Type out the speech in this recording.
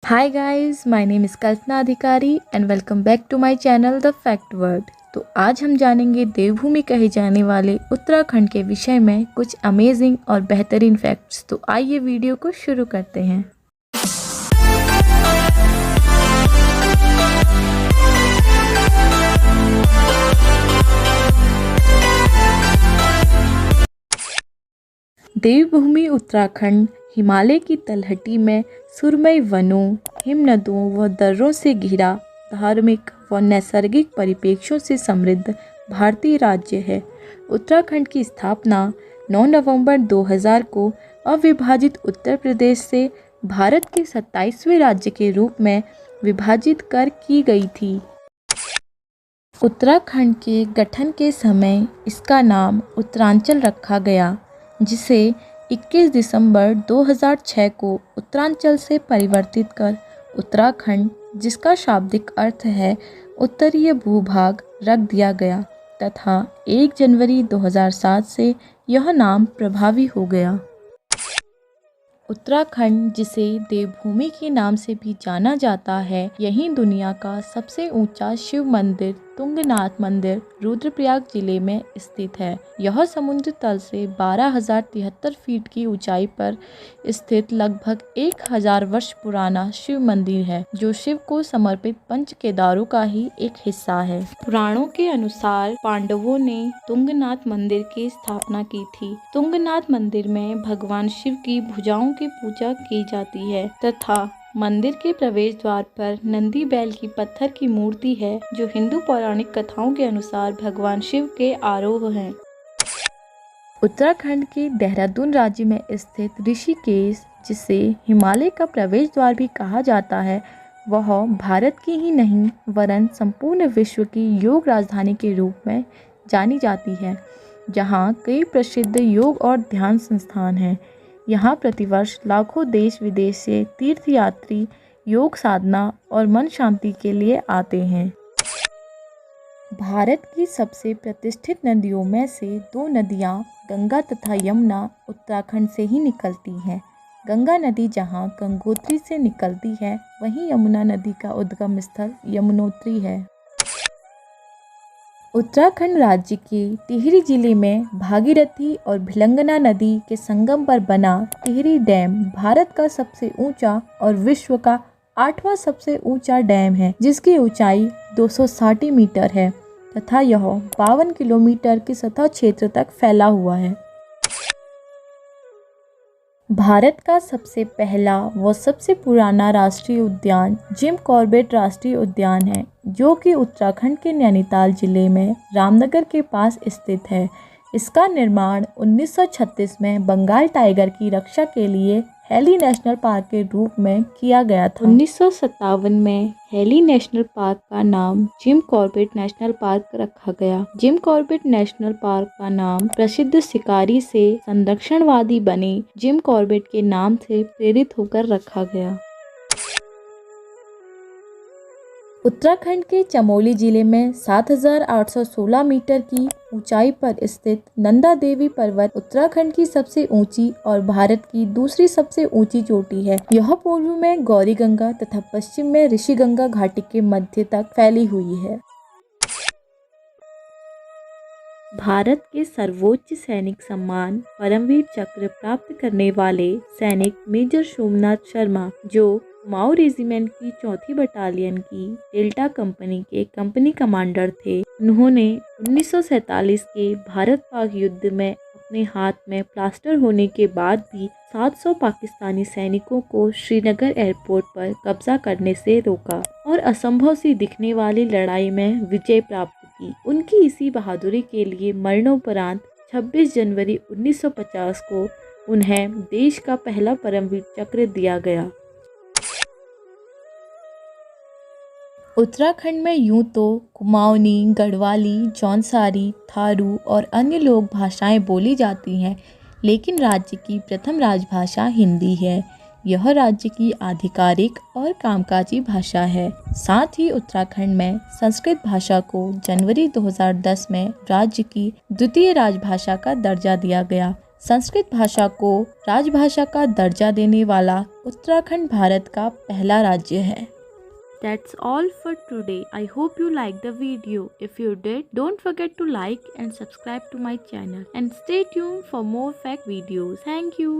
Hi guys, my name is Kalpana Adhikari and welcome back to my channel the fact word. तो आज हम जानेंगे देवभूमि कहे जाने वाले उत्तराखंड के विषय में कुछ अमेजिंग और बेहतरीन फैक्ट्स। तो आइए वीडियो को शुरू करते हैं। देवभूमि उत्तराखंड हिमालय की तलहटी में सुरमई वनों, हिमनदों व दर्रों से घिरा धार्मिक व नैसर्गिक परिप्रेक्ष्यों से समृद्ध भारतीय राज्य है। उत्तराखंड की स्थापना 9 नवंबर 2000 को अविभाजित उत्तर प्रदेश से भारत के 27वें राज्य के रूप में विभाजित कर की गई थी। उत्तराखंड के गठन के समय इसका नाम उत्तरांचल रखा गया, जिसे 21 दिसंबर 2006 को उत्तरांचल से परिवर्तित कर उत्तराखंड, जिसका शाब्दिक अर्थ है उत्तरीय भूभाग, रख दिया गया तथा 1 जनवरी 2007 से यह नाम प्रभावी हो गया। उत्तराखंड, जिसे देवभूमि के नाम से भी जाना जाता है, यही दुनिया का सबसे ऊंचा शिव मंदिर तुंगनाथ मंदिर रुद्रप्रयाग जिले में स्थित है। यह समुद्र तल से 12,073 फीट की ऊंचाई पर स्थित लगभग 1000 वर्ष पुराना शिव मंदिर है, जो शिव को समर्पित पंच केदारों का ही एक हिस्सा है। पुराणों के अनुसार पांडवों ने तुंगनाथ मंदिर की स्थापना की थी। तुंगनाथ मंदिर में भगवान शिव की भुजाओं की पूजा की जाती है तथा मंदिर के प्रवेश द्वार पर नंदी बैल की पत्थर की मूर्ति है, जो हिंदू पौराणिक कथाओं के अनुसार भगवान शिव के आरोह हैं। उत्तराखंड के देहरादून राज्य में स्थित ऋषिकेश, जिसे हिमालय का प्रवेश द्वार भी कहा जाता है, वह भारत की ही नहीं वरन संपूर्ण विश्व की योग राजधानी के रूप में जानी जाती है, जहाँ कई प्रसिद्ध योग और ध्यान संस्थान हैं। यहाँ प्रतिवर्ष लाखों देश विदेश से तीर्थयात्री योग साधना और मन शांति के लिए आते हैं। भारत की सबसे प्रतिष्ठित नदियों में से 2 नदियाँ गंगा तथा यमुना उत्तराखंड से ही निकलती हैं। गंगा नदी जहाँ गंगोत्री से निकलती है, वहीं यमुना नदी का उद्गम स्थल यमुनोत्री है। उत्तराखंड राज्य के टिहरी जिले में भागीरथी और भिलंगना नदी के संगम पर बना टिहरी डैम भारत का सबसे ऊंचा और विश्व का 8वां सबसे ऊंचा डैम है, जिसकी ऊंचाई 260 मीटर है तथा यह 52 किलोमीटर के सतह क्षेत्र तक फैला हुआ है। भारत का सबसे पहला व सबसे पुराना राष्ट्रीय उद्यान जिम कॉर्बेट राष्ट्रीय उद्यान है, जो कि उत्तराखंड के नैनीताल जिले में रामनगर के पास स्थित है। इसका निर्माण 1936 में बंगाल टाइगर की रक्षा के लिए हेली नेशनल पार्क के रूप में किया गया था। 1957 में हेली नेशनल पार्क का नाम जिम कॉर्बेट नेशनल पार्क रखा गया। जिम कॉर्बेट नेशनल पार्क का नाम प्रसिद्ध शिकारी से संरक्षणवादी बने जिम कॉर्बेट के नाम से प्रेरित होकर रखा गया। उत्तराखंड के चमोली जिले में 7,816 मीटर की ऊंचाई पर स्थित नंदा देवी पर्वत उत्तराखंड की सबसे ऊंची और भारत की दूसरी सबसे ऊंची चोटी है। यह पूर्व में गौरी गंगा तथा पश्चिम में ऋषि गंगा घाटी के मध्य तक फैली हुई है। भारत के सर्वोच्च सैनिक सम्मान परमवीर चक्र प्राप्त करने वाले सैनिक मेजर सोमनाथ शर्मा, जो कुमाऊं रेजिमेंट की 4थी बटालियन की डेल्टा कंपनी के कंपनी कमांडर थे, उन्होंने 1947 के भारत पाक युद्ध में अपने हाथ में प्लास्टर होने के बाद भी 700 पाकिस्तानी सैनिकों को श्रीनगर एयरपोर्ट पर कब्जा करने से रोका और असंभव सी दिखने वाली लड़ाई में विजय प्राप्त की। उनकी इसी बहादुरी के लिए मरणोपरांत 26 जनवरी 1950 को उन्हें देश का पहला परमवीर चक्र दिया गया। उत्तराखंड में यूं तो कुमाऊनी, गढ़वाली, जौनसारी, थारू और अन्य लोक भाषाएं बोली जाती हैं, लेकिन राज्य की प्रथम राजभाषा हिंदी है। यह राज्य की आधिकारिक और कामकाजी भाषा है। साथ ही उत्तराखंड में संस्कृत भाषा को जनवरी 2010 में राज्य की द्वितीय राजभाषा का दर्जा दिया गया। संस्कृत भाषा को राजभाषा का दर्जा देने वाला उत्तराखंड भारत का पहला राज्य है। That's all for today. I hope you liked the video. If you did, don't forget to like and subscribe to my channel and stay tuned for more fact videos. Thank you.